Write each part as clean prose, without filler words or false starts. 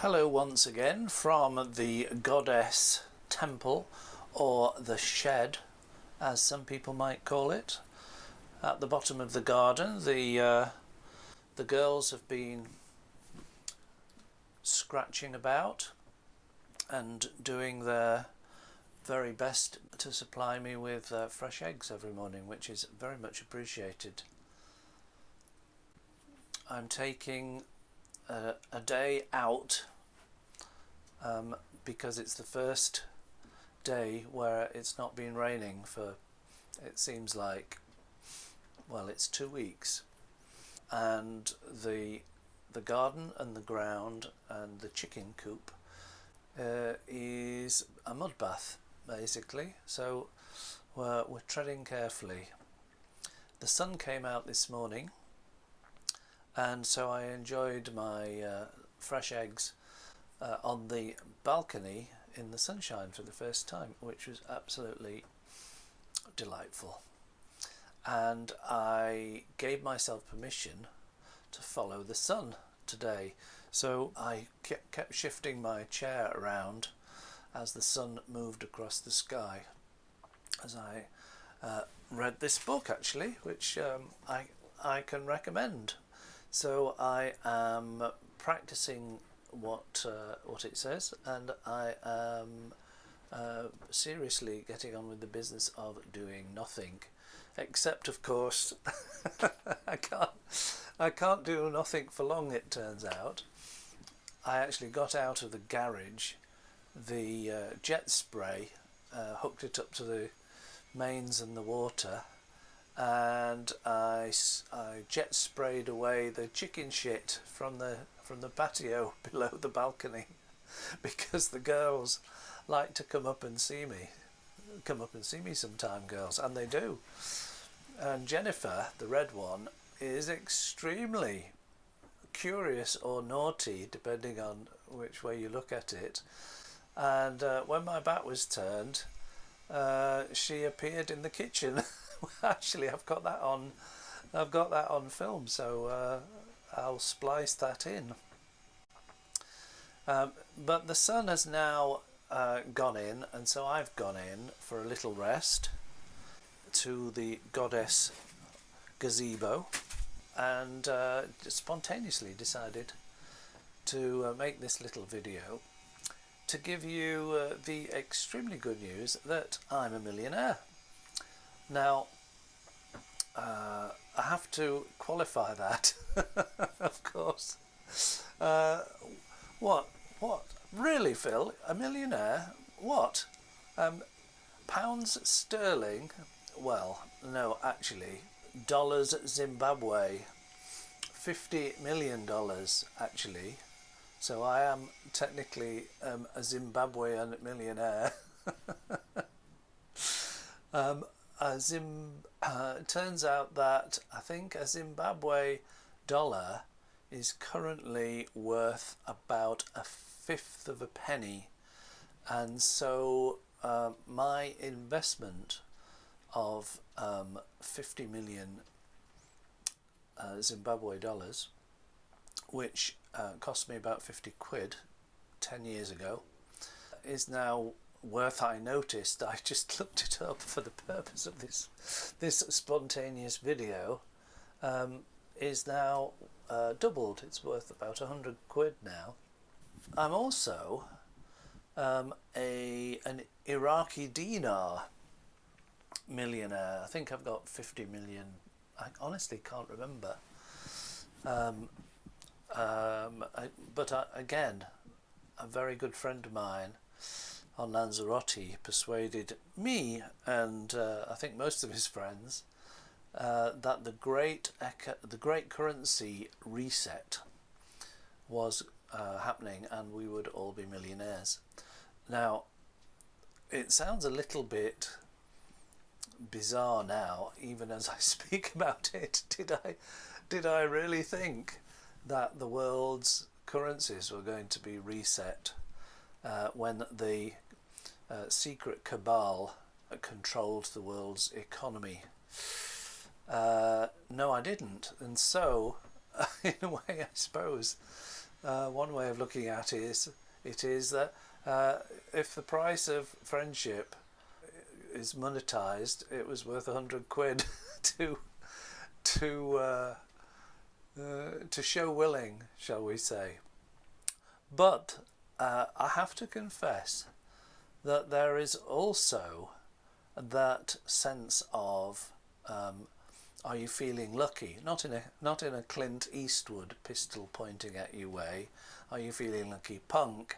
Hello once again from the goddess temple, or the shed as some people might call it. At the bottom of the garden, the girls have been scratching about and doing their very best to supply me with fresh eggs every morning, which is very much appreciated. I'm taking a day out because it's the first day where it's not been raining for, it seems like, well, it's 2 weeks, and the garden and the ground and the chicken coop is a mud bath basically, so we're treading carefully. The sun came out this morning, and so I enjoyed my fresh eggs on the balcony in the sunshine for the first time, which was absolutely delightful. And I gave myself permission to follow the sun today, so I kept shifting my chair around as the sun moved across the sky as I read this book, actually, which I can recommend. So I am practicing what it says, and I am seriously getting on with the business of doing nothing, except, of course, I can't do nothing for long, it turns out. I actually got out of the garage the jet spray, hooked it up to the mains and the water, and I jet sprayed away the chicken shit from the patio below the balcony, because the girls like to come up and see me sometime, girls, and they do. And Jennifer, the red one, is extremely curious or naughty depending on which way you look at it, and when my back was turned, she appeared in the kitchen. Actually, I've got that on film, so I'll splice that in. But the sun has now gone in, and so I've gone in for a little rest to the goddess gazebo, and spontaneously decided to make this little video to give you the extremely good news that I'm a millionaire. Now, I have to qualify that, of course. What? Really, Phil? A millionaire? What? Pounds sterling? Well, no, actually, dollars Zimbabwe. $50 million, actually. So I am technically a Zimbabwean millionaire. It turns out that I think a Zimbabwe dollar is currently worth about a fifth of a penny, and so my investment of 50 million Zimbabwe dollars, which cost me about 50 quid 10 years ago, is now worth, I noticed, I just looked it up for the purpose of this spontaneous video, is now doubled. It's worth about 100 quid now. I'm also an Iraqi dinar millionaire. I think I've got 50 million. I honestly can't remember. Again, a very good friend of mine on Lanzarote persuaded me, and I think most of his friends, that the great currency reset was happening, and we would all be millionaires. Now, it sounds a little bit bizarre now, even as I speak about it. Did I really think that the world's currencies were going to be reset when the secret cabal controlled the world's economy? No, I didn't. And so, in a way, I suppose One way of looking at it is that if the price of friendship is monetized, it was worth 100 quid to to uh, to show willing, shall we say. But I have to confess that there is also that sense of are you feeling lucky? Not in a Clint Eastwood pistol pointing at you way. Are you feeling lucky, punk?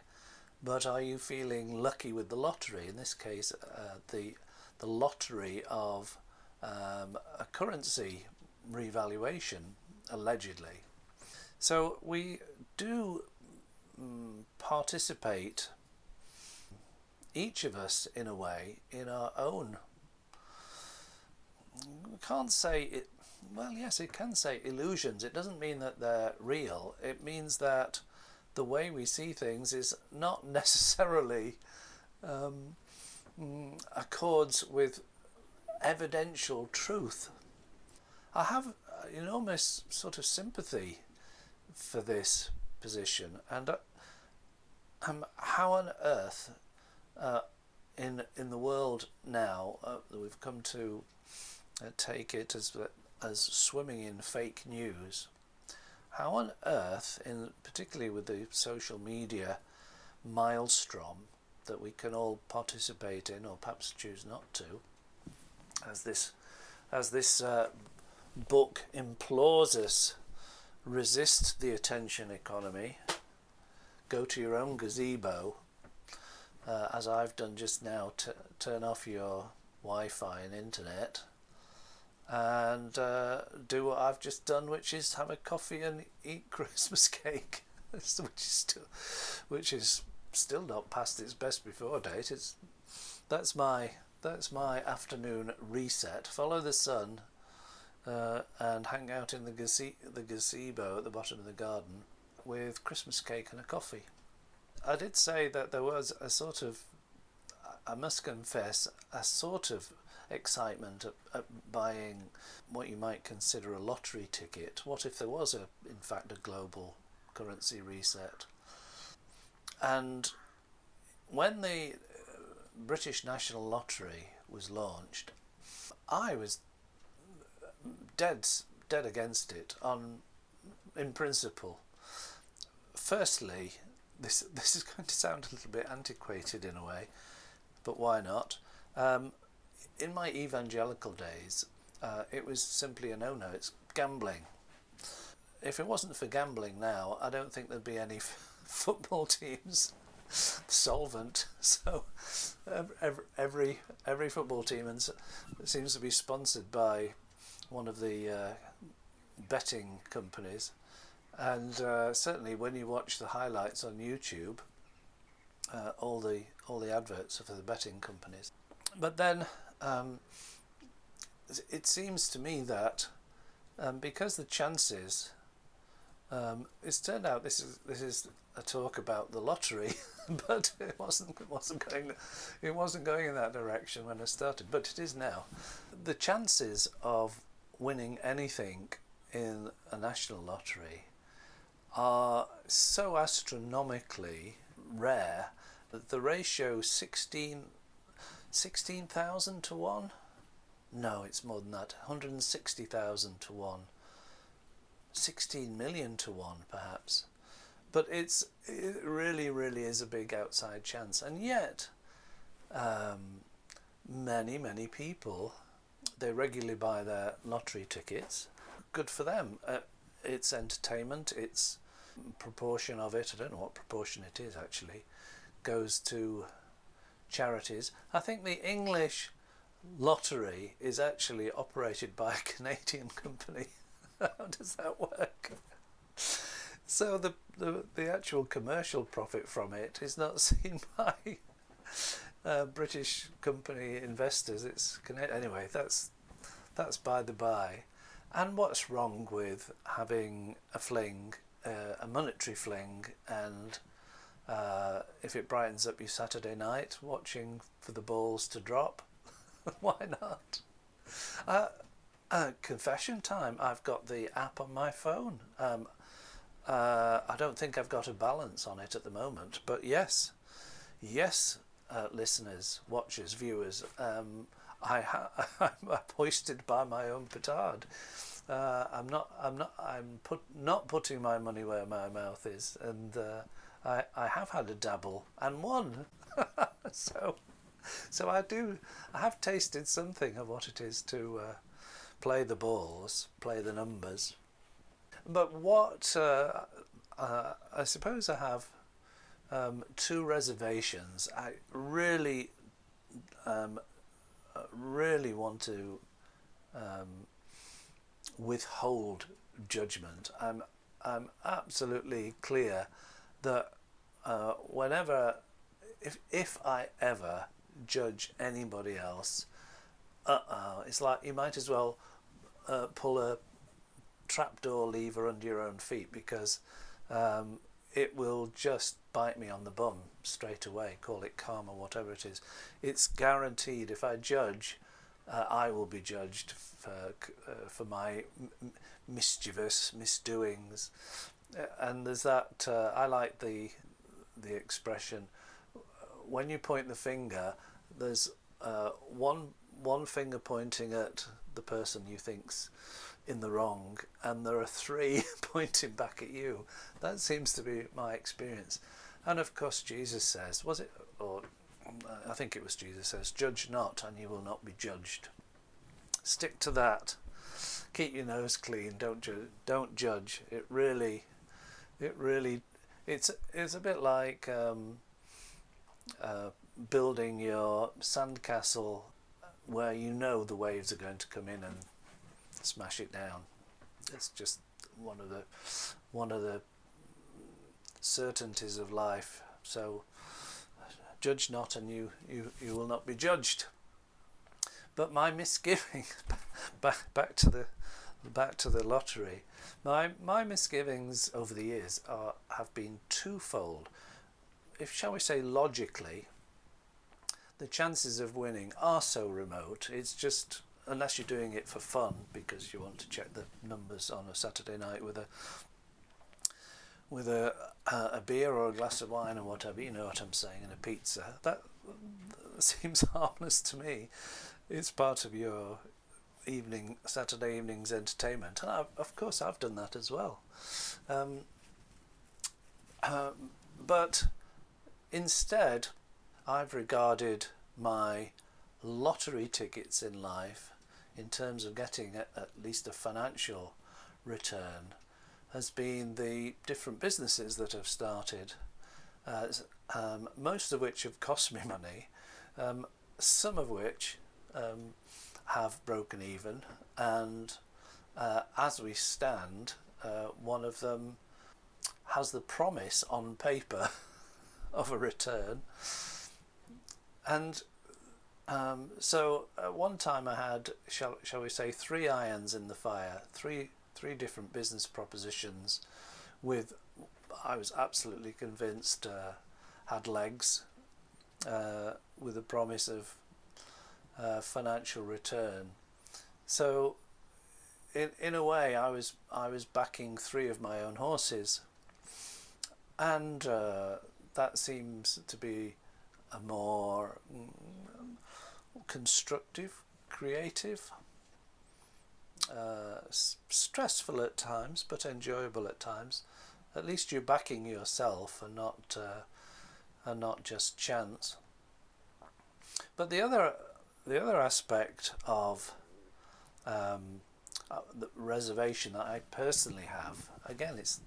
But are you feeling lucky with the lottery? In this case, the lottery of a currency revaluation, allegedly. So we do participate, each of us in a way, in our own. We can't say it. Well, yes, it can say illusions. It doesn't mean that they're real. It means that the way we see things is not necessarily accords with evidential truth. I have enormous sort of sympathy for this position, and how on earth in the world now we've come to take it as swimming in fake news. How on earth, particularly with the social media maelstrom that we can all participate in, or perhaps choose not to, as this book implores us, resist the attention economy, go to your own gazebo, as I've done just now, turn off your Wi-Fi and internet, and do what I've just done, which is have a coffee and eat Christmas cake, which is still not past its best before date. That's my afternoon reset. Follow the sun and hang out in the gazebo at the bottom of the garden with Christmas cake and a coffee. I did say that there was a sort of, I must confess, a sort of excitement at buying what you might consider a lottery ticket. What if there was in fact a global currency reset? And when the British National Lottery was launched, I was dead against it in principle. Firstly, this is going to sound a little bit antiquated in a way, but why not? In my evangelical days, it was simply a no-no. It's gambling. If it wasn't for gambling now, I don't think there'd be any football teams solvent. So every football team seems to be sponsored by one of the betting companies, and certainly when you watch the highlights on YouTube, all the adverts are for the betting companies. But then it seems to me that because the chances, it's turned out this is a talk about the lottery, but it wasn't going in that direction when I started, but it is now. The chances of winning anything in a national lottery are so astronomically rare that the ratio 16,000 to 1? No, it's more than that. 160,000 to 1. 16 million to 1, perhaps. But it really, really is a big outside chance. And yet, many people, they regularly buy their lottery tickets. Good for them. It's entertainment. It's proportion of it, I don't know what proportion it is actually, goes to charities. I think the English lottery is actually operated by a Canadian company. How does that work? So the actual commercial profit from it is not seen by British company investors. It's anyway. That's by the by. And what's wrong with having a fling, a monetary fling, and if it brightens up your Saturday night, watching for the balls to drop? Why not? Confession time. I've got the app on my phone. I don't think I've got a balance on it at the moment, but yes, listeners, watchers, viewers, I'm hoisted by my own petard. I'm not putting my money where my mouth is, and I have had a dabble and won. so I have tasted something of what it is to play the balls, play the numbers. But what I suppose I have two reservations. I really want to withhold judgment. I'm absolutely clear that whenever, if I ever judge anybody else, it's like you might as well pull a trapdoor lever under your own feet, because it will just bite me on the bum straight away. Call it karma, whatever it is. It's guaranteed. If I judge, I will be judged for my mischievous misdoings. And there's that. I like the expression, when you point the finger, there's one finger pointing at the person you think's in the wrong, and there are three pointing back at you. That seems to be my experience. And of course Jesus says, was it, or I think it was Jesus says, judge not and you will not be judged. Stick to that. Keep your nose clean. Don't judge. It really it's a bit like building your sandcastle where you know the waves are going to come in and smash it down. It's just one of the certainties of life. So judge not and you will not be judged. But my misgivings, back to the lottery, my misgivings over the years have been twofold. If, shall we say, logically, the chances of winning are so remote. It's just, unless you're doing it for fun because you want to check the numbers on a Saturday night with a beer or a glass of wine or whatever, you know what I'm saying, and a pizza. That seems harmless to me. It's part of your Saturday evening's entertainment, and of course I've done that as well. But instead, I've regarded my lottery tickets in life, in terms of getting at least a financial return, has been the different businesses that I've started, most of which have cost me money, some of which have broken even, and as we stand, one of them has the promise on paper of a return. And so at one time I had, shall we say, 3 irons in the fire, three different business propositions with, I was absolutely convinced, had legs, with a promise of financial return. So in a way I was backing 3 of my own horses, and that seems to be a more constructive, creative, stressful at times but enjoyable at times. At least you're backing yourself and not just chance. But the other aspect of the reservation that I personally have, again, it's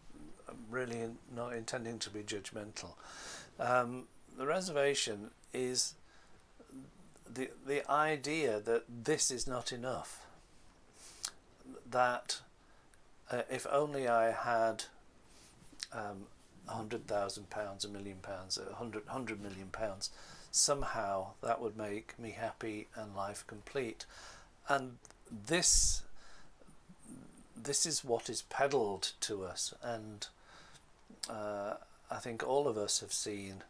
really not intending to be judgmental. The reservation is the idea that this is not enough. That if only I had £100,000, £1 million, £100 million, somehow that would make me happy and life complete. And this is what is peddled to us, and I think all of us have seen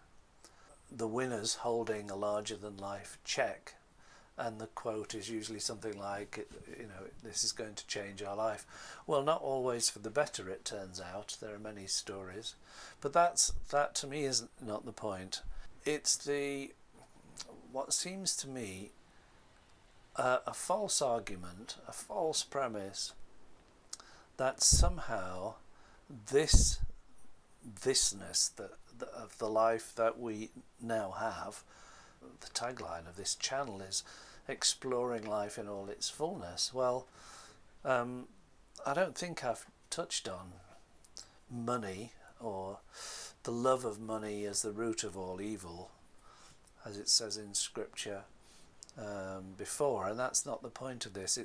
the winners holding a larger than life cheque and the quote is usually something like, this is going to change our life. Well, not always for the better, it turns out. There are many stories, but that to me is not the point. It's what seems to me a false argument, a false premise, that somehow thisness of the life that we now have, the tagline of this channel is exploring life in all its fullness. Well, I don't think I've touched on money or the love of money as the root of all evil, as it says in Scripture before, and that's not the point of this.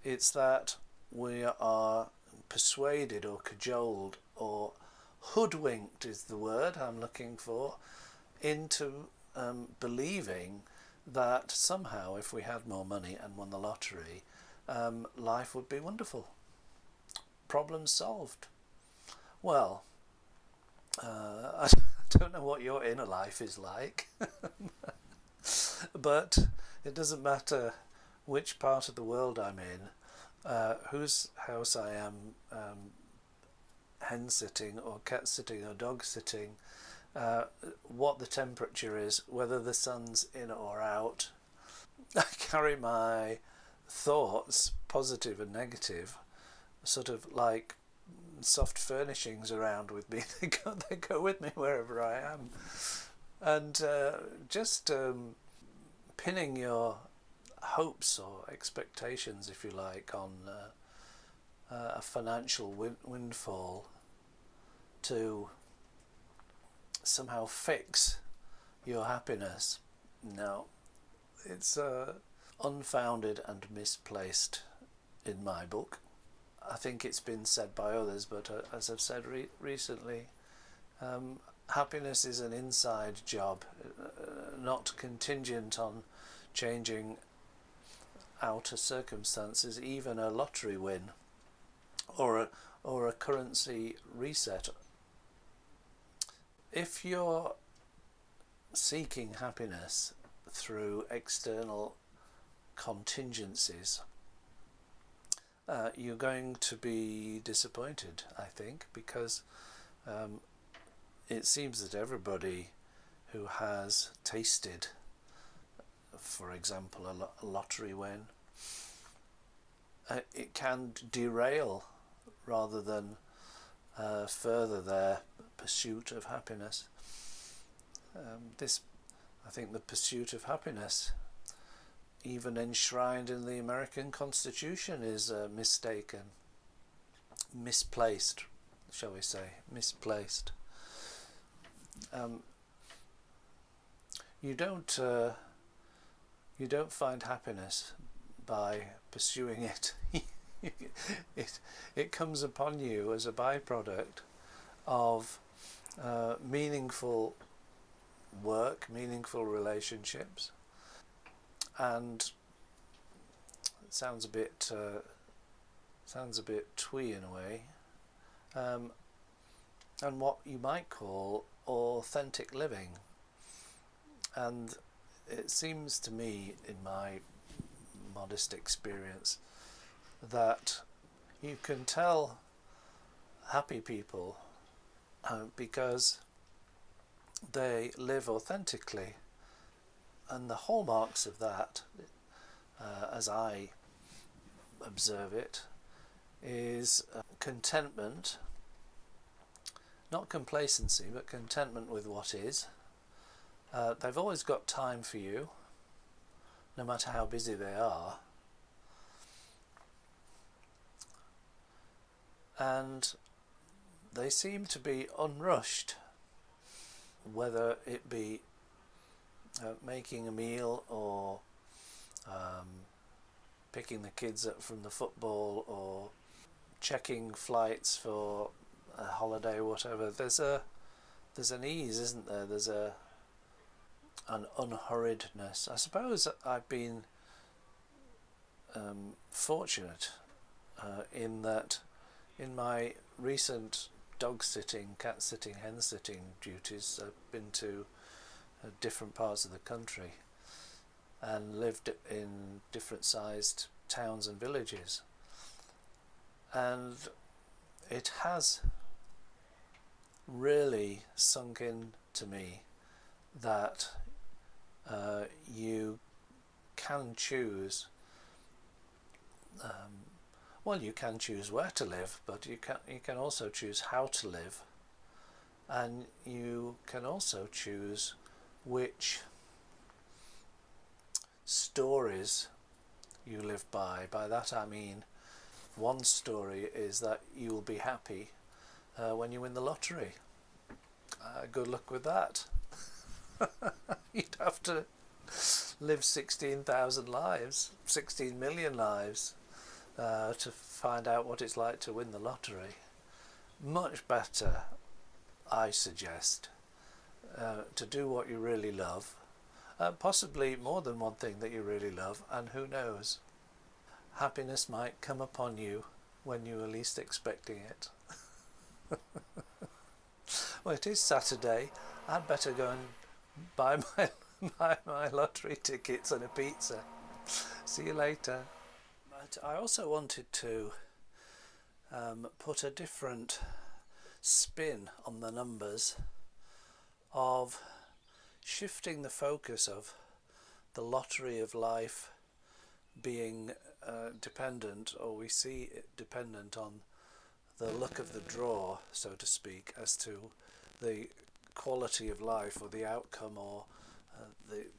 It's that we are persuaded or cajoled or hoodwinked is the word I'm looking for, into believing that somehow if we had more money and won the lottery, life would be wonderful. Problem solved. Well, I don't know what your inner life is like, but it doesn't matter which part of the world I'm in, whose house I am hen sitting or cat sitting or dog sitting, what the temperature is, whether the sun's in or out. I carry my thoughts, positive and negative, sort of like soft furnishings around with me. They go with me wherever I am. And just pinning your hopes or expectations, if you like, on a financial windfall to somehow fix your happiness. No, it's unfounded and misplaced in my book. I think it's been said by others, but as I've said recently, happiness is an inside job, not contingent on changing outer circumstances, even a lottery win or a currency reset. If you're seeking happiness through external contingencies, you're going to be disappointed, I think, because it seems that everybody who has tasted, for example, a lottery win, it can derail rather than further their pursuit of happiness. I think the pursuit of happiness, even enshrined in the American Constitution, is mistaken, misplaced, shall we say, misplaced. You don't find happiness by pursuing it. It comes upon you as a byproduct of meaningful work, meaningful relationships, and it sounds a bit twee in a way, and what you might call authentic living. And it seems to me, in my modest experience, that you can tell happy people because they live authentically, and the hallmarks of that, as I observe it, is contentment, not complacency, but contentment with what is. They've always got time for you, no matter how busy they are. And they seem to be unrushed, whether it be making a meal or picking the kids up from the football or checking flights for a holiday or whatever. There's an ease, isn't there? There's an unhurriedness. I suppose I've been fortunate in that in my recent dog sitting, cat sitting, hen sitting duties, I've been to different parts of the country, and lived in different sized towns and villages. And it has really sunk in to me that you can choose, well, you can choose where to live, but you can also choose how to live, and you can also choose which stories you live by. By that I mean, one story is that you will be happy when you win the lottery. Good luck with that. You'd have to live 16,000 lives, 16 million lives, to find out what it's like to win the lottery. Much better, I suggest, to do what you really love, possibly more than one thing that you really love, and who knows, happiness might come upon you when you are least expecting it. Well, it is Saturday. I'd better go and buy my lottery tickets and a pizza. See you later. But I also wanted to put a different spin on the numbers, of shifting the focus of the lottery of life being dependent, or we see it dependent on the luck of the draw, so to speak, as to the quality of life or the outcome, or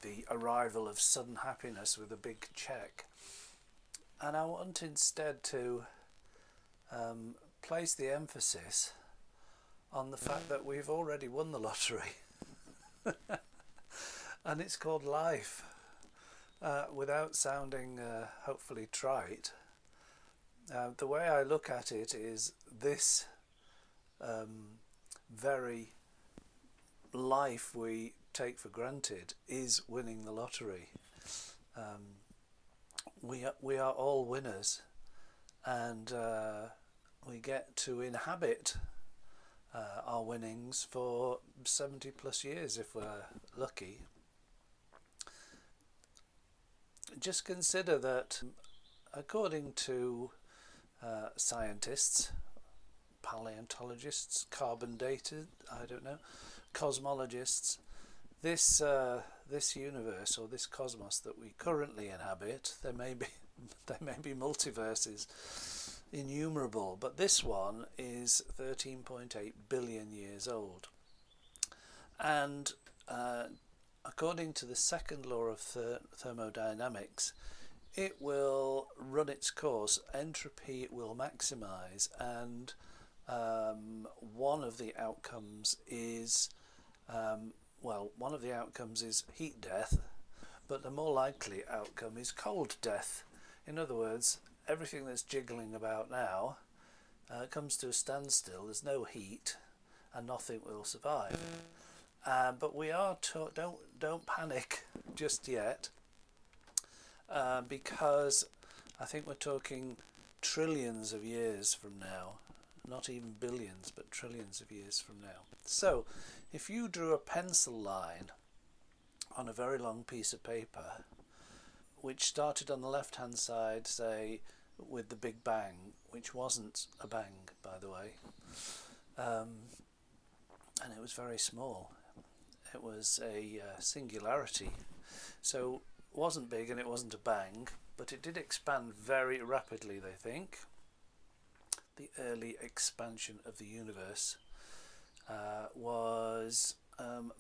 the arrival of sudden happiness with a big check. And I want instead to place the emphasis on the fact that we've already won the lottery. And it's called life. Without sounding hopefully trite, the way I look at it is this very life we take for granted is winning the lottery. We are all winners, and we get to inhabit our winnings for 70 plus years if we're lucky. Just consider that according to scientists, paleontologists, carbon dated, I don't know, cosmologists, this universe, or this cosmos that we currently inhabit, there may be multiverses innumerable, but this one is 13.8 billion years old. And according to the second law of thermodynamics, it will run its course, entropy will maximize, and one of the outcomes is heat death, but the more likely outcome is cold death. In other words, everything that's jiggling about now comes to a standstill. There's no heat, and nothing will survive. But we are don't panic just yet, because I think we're talking trillions of years from now, not even billions, but trillions of years from now. So if you drew a pencil line on a very long piece of paper, which started on the left hand side, say, with the Big Bang, which wasn't a bang, by the way, and it was very small. It was a singularity, so it wasn't big and it wasn't a bang, but it did expand very rapidly, they think. The early expansion of the universe was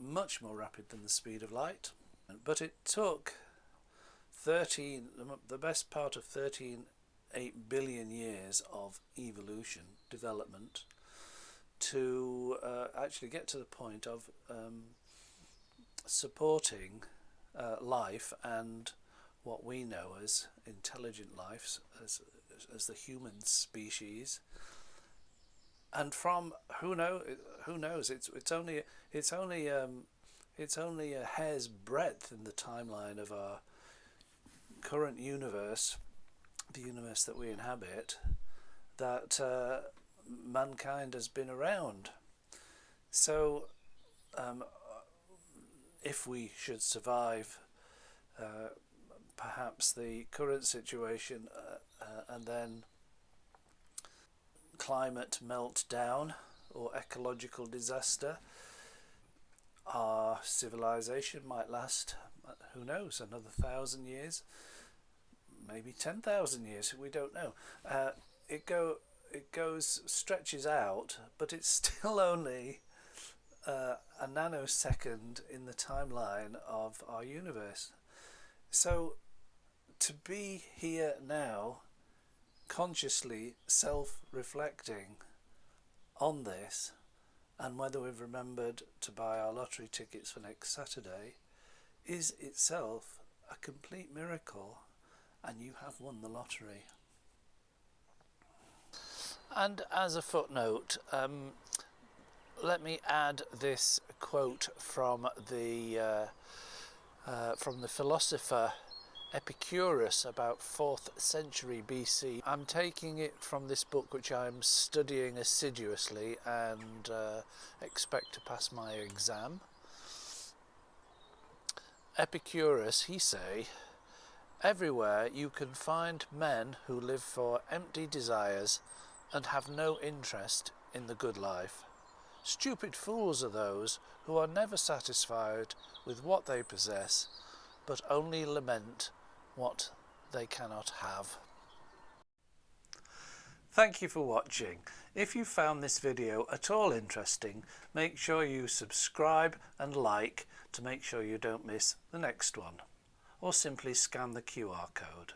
much more rapid than the speed of light, but it took the best part of 13.8 billion years of evolution, development, to actually get to the point of supporting life and what we know as intelligent life, as the human species. And from who knows, it's only a hair's breadth in the timeline of our current universe, the universe that we inhabit, that mankind has been around. So if we should survive perhaps the current situation and then climate meltdown or ecological disaster, our civilization might last, who knows, another 1,000 years, maybe 10,000 years, we don't know. It stretches out, but it's still only a nanosecond in the timeline of our universe. So to be here now, consciously self-reflecting on this and whether we've remembered to buy our lottery tickets for next Saturday is itself a complete miracle, and you have won the lottery. And as a footnote, let me add this quote from the philosopher Epicurus about 4th century BC. I'm taking it from this book which I'm studying assiduously and expect to pass my exam. Epicurus, he say, "Everywhere you can find men who live for empty desires and have no interest in the good life. Stupid fools are those who are never satisfied with what they possess, but only lament what they cannot have." Thank you for watching. If you found this video at all interesting, make sure you subscribe and like to make sure you don't miss the next one, or simply scan the QR code.